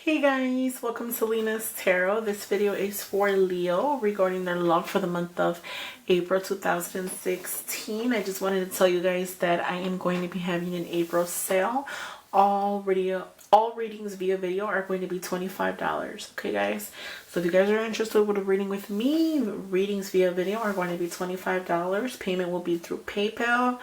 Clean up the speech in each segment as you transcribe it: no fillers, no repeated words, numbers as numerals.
Hey guys, welcome to Lina'S Tarot. This video is for Leo regarding their love for the month of April 2016. I just wanted to tell you guys that I am going to be having an April sale. All readings via video are going to be $25. Okay guys, so if you guys are interested with a reading with me, readings via video are going to be $25. Payment will be through PayPal.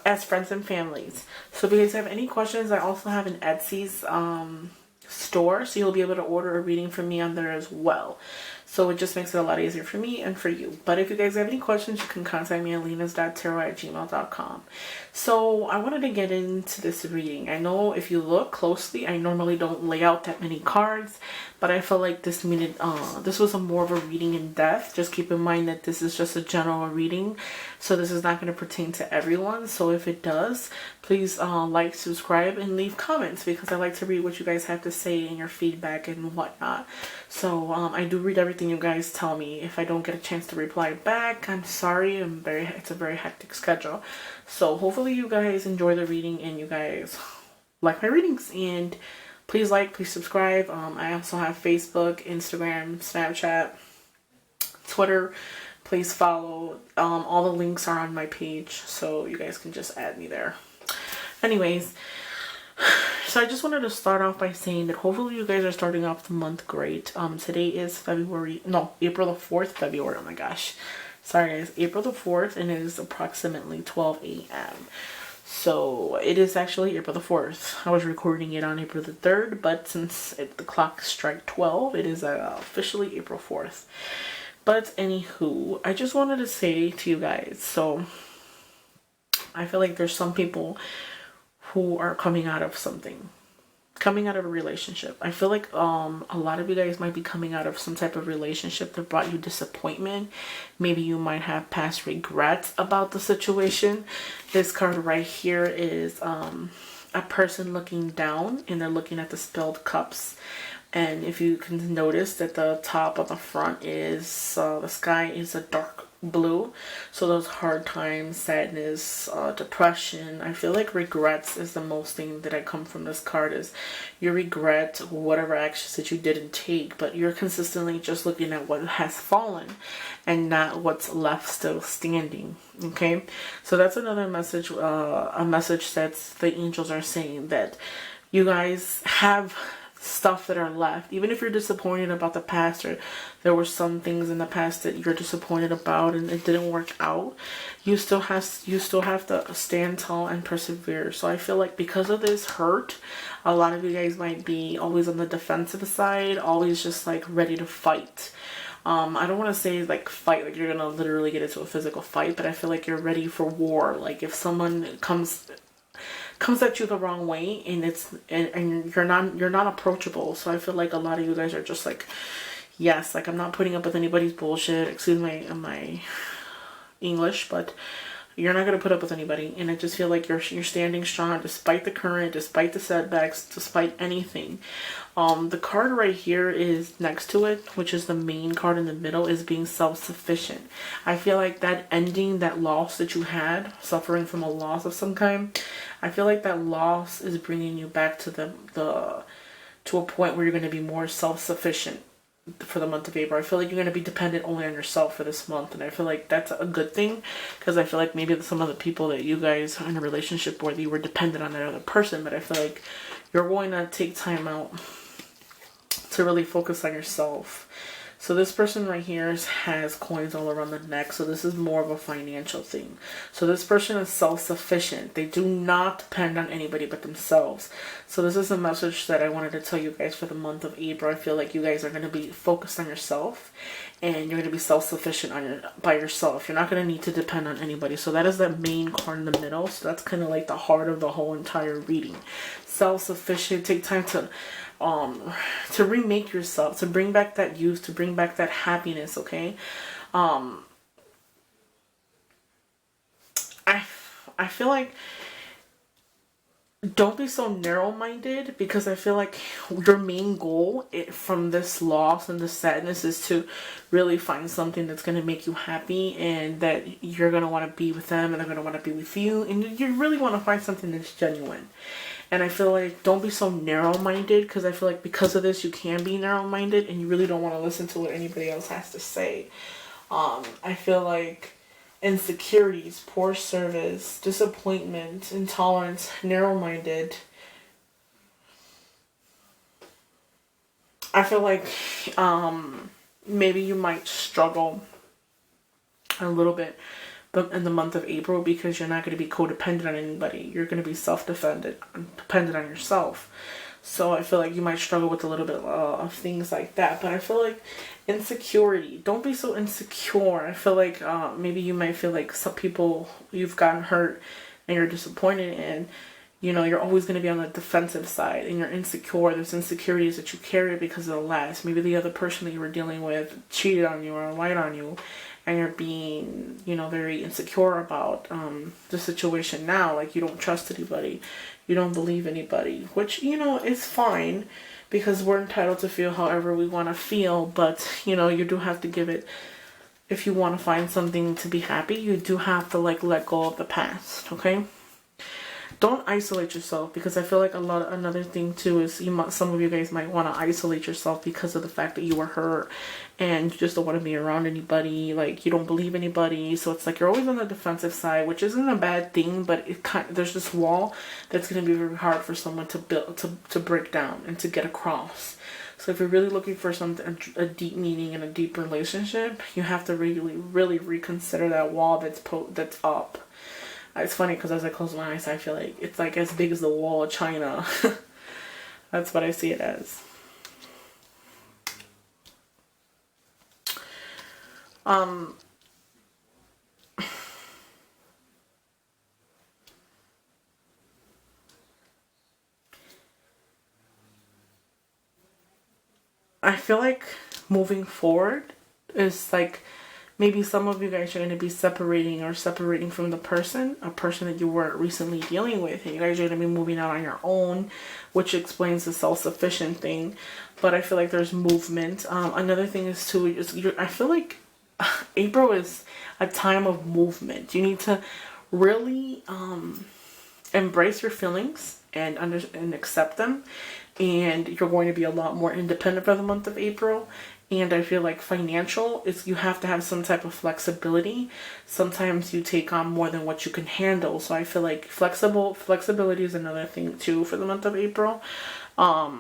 As friends and families. So if you guys have any questions, I also have an Etsy's store, so you'll be able to order a reading from me on there as well. So it just makes it a lot easier for me and for you. But if you guys have any questions, you can contact me at linas.tarot@gmail.com. So I wanted to get into this reading. I know if you look closely, I normally don't lay out that many cards, but I felt like this was more of a reading in depth. Just keep in mind that this is just a general reading, so this is not going to pertain to everyone. So if it does, please like, subscribe, and leave comments, because I like to read what you guys have to say and your feedback and whatnot. So I do read everything you guys tell me. If I don't get a chance to reply back, I'm sorry. It's a very hectic schedule. So hopefully you guys enjoy the reading and you guys like my readings. And please like, please subscribe. I also have Facebook, Instagram, Snapchat, Twitter. Please follow. All the links are on my page, so you guys can just add me there. Anyways, so I just wanted to start off by saying that hopefully you guys are starting off the month great. Today is April the 4th, February. Oh my gosh. Sorry guys, April the 4th, and it is approximately 12 a.m. So it is actually April the 4th. I was recording it on April the 3rd, but since the clock struck 12, it is officially April 4th. But anywho, I just wanted to say to you guys, so I feel like there's some people who are coming out of a relationship. I feel like a lot of you guys might be coming out of some type of relationship that brought you disappointment. Maybe you might have past regrets about the situation. This card right here is a person looking down, and they're looking at the spilled cups. And if you can notice that the top of the front is the sky is a dark blue, so those hard times, sadness, depression. I feel like regrets is the most thing that I come from this card. Is you regret whatever actions that you didn't take, but you're consistently just looking at what has fallen and not what's left still standing. Okay, so that's another message, a message that the angels are saying, that you guys have stuff that are left. Even if you're disappointed about the past, or there were some things in the past that you're disappointed about and it didn't work out, you still have to stand tall and persevere. So I feel like because of this hurt, a lot of you guys might be always on the defensive side, always just like ready to fight. I don't want to say like fight, like you're gonna literally get into a physical fight, but I feel like you're ready for war. Like if someone comes at you the wrong way, and you're not approachable. So I feel like a lot of you guys are just like, yes, like I'm not putting up with anybody's bullshit, excuse my English, but you're not going to put up with anybody. And I just feel like you're standing strong despite the current, despite the setbacks, despite anything. The card right here is next to it, which is the main card in the middle, is being self-sufficient. I feel like that ending, that loss that you had, suffering from a loss of some kind, I feel like that loss is bringing you back to to a point where you're going to be more self-sufficient for the month of April. I feel like you're going to be dependent only on yourself for this month, and I feel like that's a good thing, because I feel like maybe some of the people that you guys are in a relationship with, you were dependent on another person, but I feel like you're going to take time out to really focus on yourself. So this person right here has coins all around the neck, so this is more of a financial thing. So this person is self-sufficient. They do not depend on anybody but themselves. So this is a message that I wanted to tell you guys for the month of April. I feel like you guys are going to be focused on yourself, and you're going to be self-sufficient by yourself. You're not going to need to depend on anybody. So that is the main card in the middle. So that's kind of like the heart of the whole entire reading. Self-sufficient. Take time to remake yourself, to bring back that youth, to bring back that happiness. Okay, I feel like don't be so narrow-minded, because I feel like your main goal from this loss and this sadness is to really find something that's going to make you happy, and that you're going to want to be with them, and they're going to want to be with you, and you really want to find something that's genuine. And I feel like don't be so narrow-minded, because I feel like because of this you can be narrow-minded and you really don't want to listen to what anybody else has to say. I feel like insecurities, poor service, disappointment, intolerance, narrow-minded. I feel like maybe you might struggle a little bit in the month of April, because you're not going to be codependent on anybody. You're going to be dependent on yourself. So I feel like you might struggle with a little bit of things like that. But I feel like insecurity. Don't be so insecure. I feel like maybe you might feel like some people, you've gotten hurt and you're disappointed, and you know, you're always going to be on the defensive side and you're insecure. There's insecurities that you carry because of the last. Maybe the other person that you were dealing with cheated on you or lied on you, and you're being, you know, very insecure about the situation now. Like, you don't trust anybody. You don't believe anybody, which, you know, is fine, because we're entitled to feel however we want to feel. But, you know, you do have to give it, if you want to find something to be happy, you do have to, like, let go of the past, okay? Don't isolate yourself, because I feel like another thing too is some of you guys might want to isolate yourself because of the fact that you were hurt and you just don't want to be around anybody. Like, you don't believe anybody, so it's like you're always on the defensive side, which isn't a bad thing, but there's this wall that's going to be very hard for someone to build, to break down and to get across. So if you're really looking for a deep meaning and a deep relationship, you have to really reconsider that wall that's up. It's funny because as I close my eyes, I feel like it's like as big as the wall of China. That's what I see it as. I feel like moving forward is like, maybe some of you guys are going to be separating from a person that you were recently dealing with, and you guys are going to be moving out on your own, which explains the self-sufficient thing. But I feel like there's movement. Another thing is too, I feel like April is a time of movement. You need to really embrace your feelings and accept them, and you're going to be a lot more independent for the month of April. And I feel like financial is, you have to have some type of flexibility. Sometimes you take on more than what you can handle. So I feel like flexibility is another thing too for the month of April. I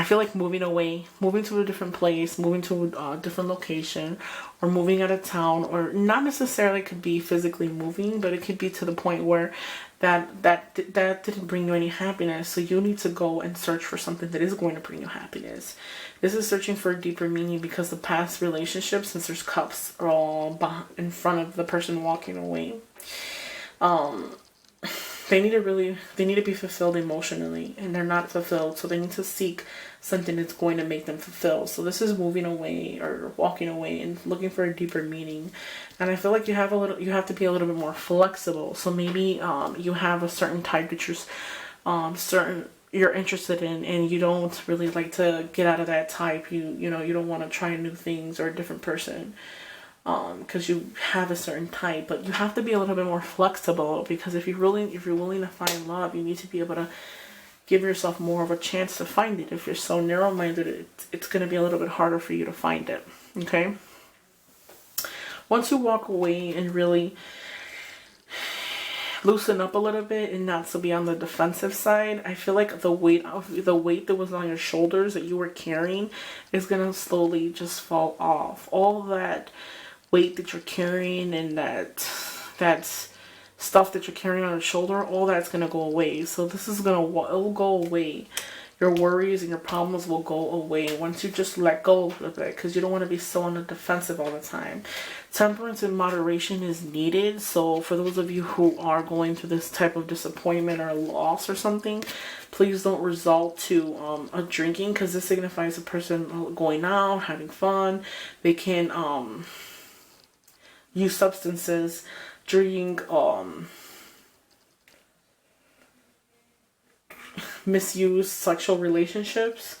feel like moving to a different place, moving to a different location, or moving out of town, or not necessarily could be physically moving, but it could be to the point where that didn't bring you any happiness. So you need to go and search for something that is going to bring you happiness. This is searching for a deeper meaning, because the past relationships, since there's cups, are all in front of the person walking away. They need to be fulfilled emotionally, and they're not fulfilled, so they need to seek something that's going to make them fulfilled. So this is moving away or walking away and looking for a deeper meaning. And I feel like you have to be a little bit more flexible. So maybe you have a certain type that you're interested in, and you don't really like to get out of that type. You don't want to try new things or a different person, because you have a certain type. But you have to be a little bit more flexible, because if you're willing to find love, you need to be able to give yourself more of a chance to find it. If you're so narrow-minded, it's going to be a little bit harder for you to find it. Okay? Once you walk away and really loosen up a little bit and not to be on the defensive side, I feel like the weight that was on your shoulders that you were carrying is going to slowly just fall off. All that weight that you're carrying and that stuff that you're carrying on your shoulder, all that's going to go away. So this is it'll go away. Your worries and your problems will go away once you just let go of it, because you don't want to be so on the defensive all the time. Temperance and moderation is needed. So for those of you who are going through this type of disappointment or loss or something, please don't resort to a drinking, because this signifies a person going out, having fun. They can use substances, drink, misuse sexual relationships.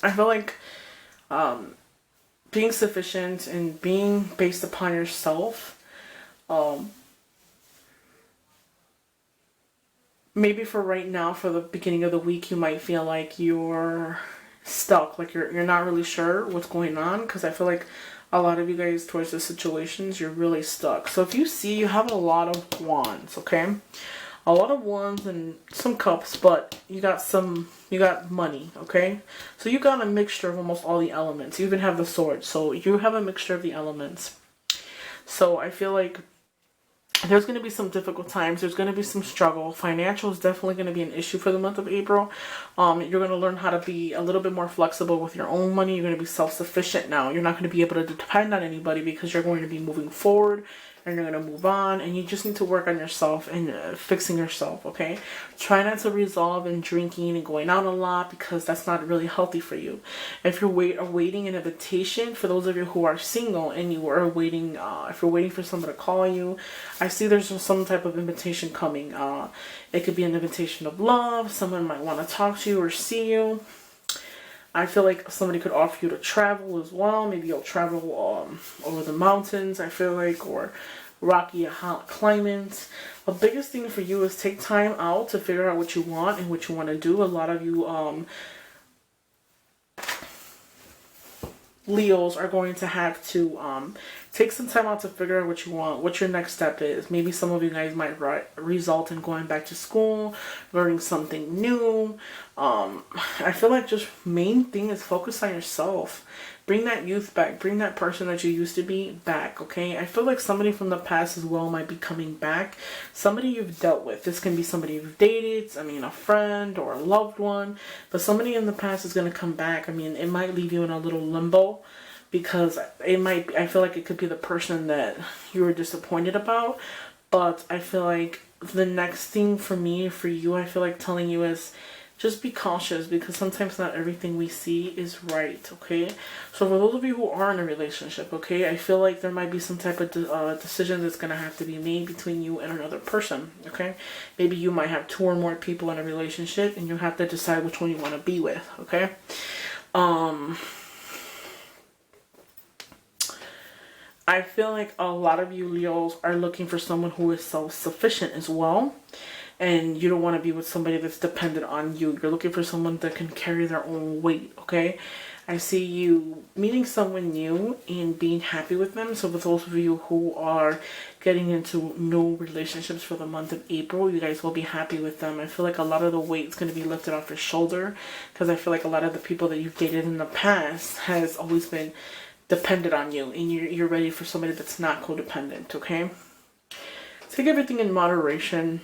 I feel like being sufficient and being based upon yourself. Maybe for right now, for the beginning of the week, you might feel like you're stuck, like you're not really sure what's going on, because I feel like a lot of you guys towards the situations, you're really stuck. So if you see, you have a lot of wands, okay? A lot of wands and some cups, but you got money, okay? So you got a mixture of almost all the elements. You even have the sword, so you have a mixture of the elements. So I feel like there's going to be some difficult times. There's going to be some struggle. Financial is definitely going to be an issue for the month of April. You're going to learn how to be a little bit more flexible with your own money. You're going to be self-sufficient now. You're not going to be able to depend on anybody because you're going to be moving forward and you're going to move on, and you just need to work on yourself and fixing yourself, okay? Try not to resolve in drinking and going out a lot, because that's not really healthy for you. If you're awaiting an invitation, for those of you who are single and you are waiting, if you're waiting for someone to call you, I see there's some type of invitation coming. It could be an invitation of love. Someone might want to talk to you or see you. I feel like somebody could offer you to travel as well. Maybe you'll travel over the mountains, I feel like, or rocky, hot climates. The biggest thing for you is take time out to figure out what you want and what you want to do. A lot of you Leos are going to have to take some time out to figure out what you want, what your next step is. Maybe some of you guys might result in going back to school, learning something new. I feel like just main thing is focus on yourself. Bring that youth back. Bring that person that you used to be back, okay? I feel like somebody from the past as well might be coming back. Somebody you've dealt with. This can be somebody you've dated, a friend or a loved one. But somebody in the past is going to come back. It might leave you in a little limbo, because I feel like it could be the person that you were disappointed about. But I feel like the next thing for me, for you, I feel like telling you is just be cautious, because sometimes not everything we see is right, okay? So for those of you who are in a relationship, okay, I feel like there might be some type of decision that's going to have to be made between you and another person, okay? Maybe you might have 2 or more people in a relationship, and you have to decide which one you want to be with, okay? I feel like a lot of you Leos are looking for someone who is self-sufficient as well. And you don't want to be with somebody that's dependent on you. You're looking for someone that can carry their own weight, okay? I see you meeting someone new and being happy with them. So for those of you who are getting into new relationships for the month of April, you guys will be happy with them. I feel like a lot of the weight is going to be lifted off your shoulder, because I feel like a lot of the people that you've dated in the past has always been dependent on you, and you're ready for somebody that's not codependent, okay? Take everything in moderation.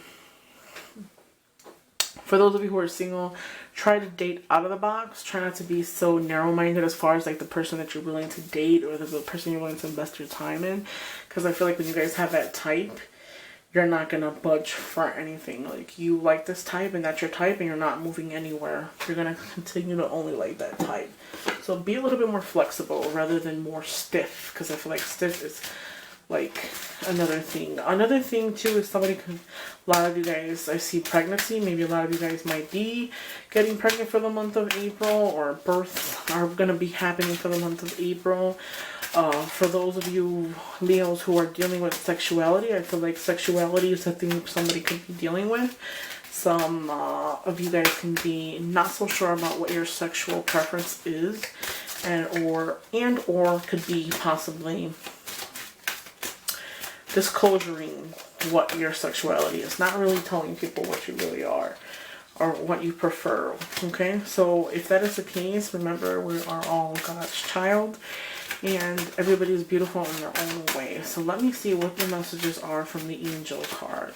For those of you who are single, try to date out of the box. Try not to be so narrow-minded as far as like the person that you're willing to date or the person you're willing to invest your time in. Because I feel like when you guys have that type, you're not going to budge for anything. Like, you like this type and that's your type and you're not moving anywhere. You're going to continue to only like that type. So be a little bit more flexible rather than more stiff. Because I feel like stiff is like another thing. Another thing too is a lot of you guys, I see pregnancy. Maybe a lot of you guys might be getting pregnant for the month of April, or births are going to be happening for the month of April. For those of you Leos who are dealing with sexuality, I feel like sexuality is a thing somebody could be dealing with. Some of you guys can be not so sure about what your sexual preference is, and or could be possibly disclosing what your sexuality is, not really telling people what you really are or what you prefer, okay? So if that is the case, remember, we are all God's child and everybody is beautiful in their own way. So let me see what the messages are from the angel card.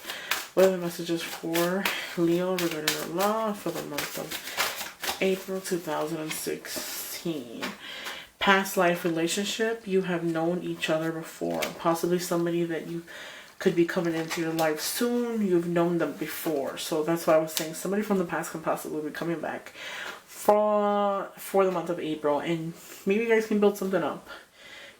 What are the messages for Leo regarding their love for the month of April 2016? Past life relationship, you have known each other before. Possibly somebody that you could be coming into your life soon. You've known them before. So that's why I was saying somebody from the past can possibly be coming back for the month of April. And maybe you guys can build something up.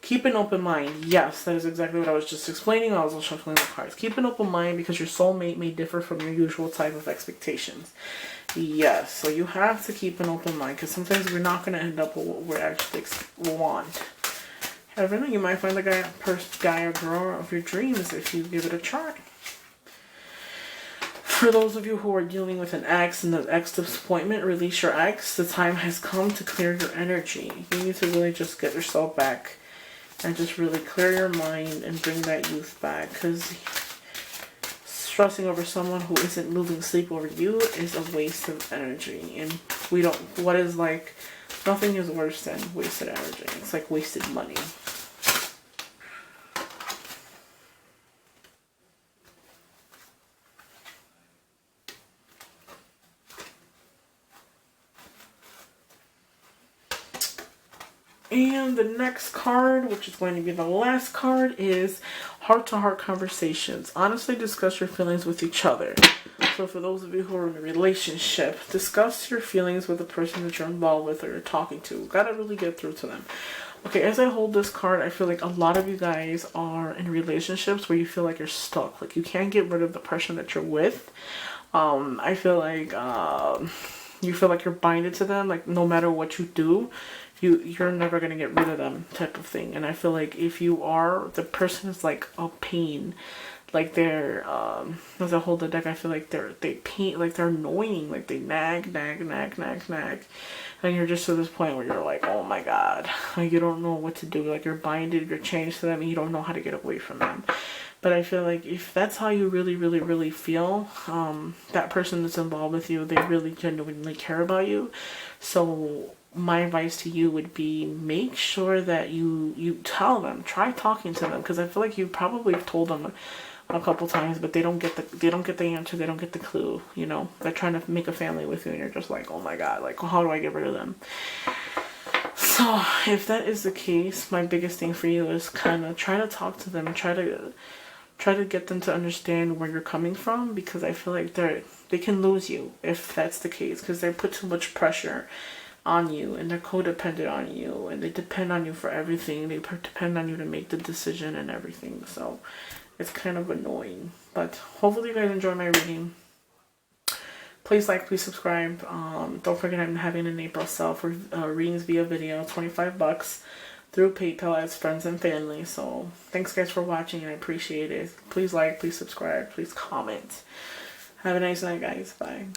Keep an open mind. Yes, that is exactly what I was just explaining. I was also shuffling the cards. Keep an open mind, because your soulmate may differ from your usual type of expectations. Yes, so you have to keep an open mind, because sometimes we're not going to end up with what we actually want. However, you might find the guy or girl of your dreams if you give it a try. For those of you who are dealing with an ex and the ex disappointment, release your ex. The time has come to clear your energy. You need to really just get yourself back and just really clear your mind and bring that youth back. Because stressing over someone who isn't losing sleep over you is a waste of energy. And nothing is worse than wasted energy. It's like wasted money. And the next card, which is going to be the last card, is heart-to-heart conversations. Honestly, discuss your feelings with each other. So for those of you who are in a relationship, discuss your feelings with the person that you're involved with or you're talking to. Gotta really get through to them. Okay, as I hold this card, I feel like a lot of you guys are in relationships where you feel like you're stuck. Like you can't get rid of the person that you're with. I feel like you feel like you're binded to them. Like no matter what you do, you're never going to get rid of them type of thing. And I feel like if you are, the person is like a pain. Like they're, as I hold the deck, I feel like they pain, like they're annoying. Like they nag. And you're just to this point where you're like, oh my God. Like you don't know what to do. Like you're binded, you're chained to them, and you don't know how to get away from them. But I feel like if that's how you really feel, that person that's involved with you, they really genuinely care about you. So my advice to you would be make sure that you tell them, try talking to them, because I feel like you probably told them a couple times, but they don't get the answer, they don't get the clue. You know, they're trying to make a family with you, and you're just like, oh my God, like how do I get rid of them? So if that is the case, my biggest thing for you is kind of try to talk to them and try to get them to understand where you're coming from, because I feel like they can lose you if that's the case, because they put too much pressure on you and they're codependent on you and they depend on you for everything. They depend on you to make the decision and everything. So it's kind of annoying, but hopefully you guys enjoy my reading. Please like, please subscribe. Don't forget I'm having an April sale for readings via video, $25 through PayPal as friends and family. So thanks guys for watching, and I appreciate it. Please like, please subscribe, please comment. Have a nice night guys. Bye.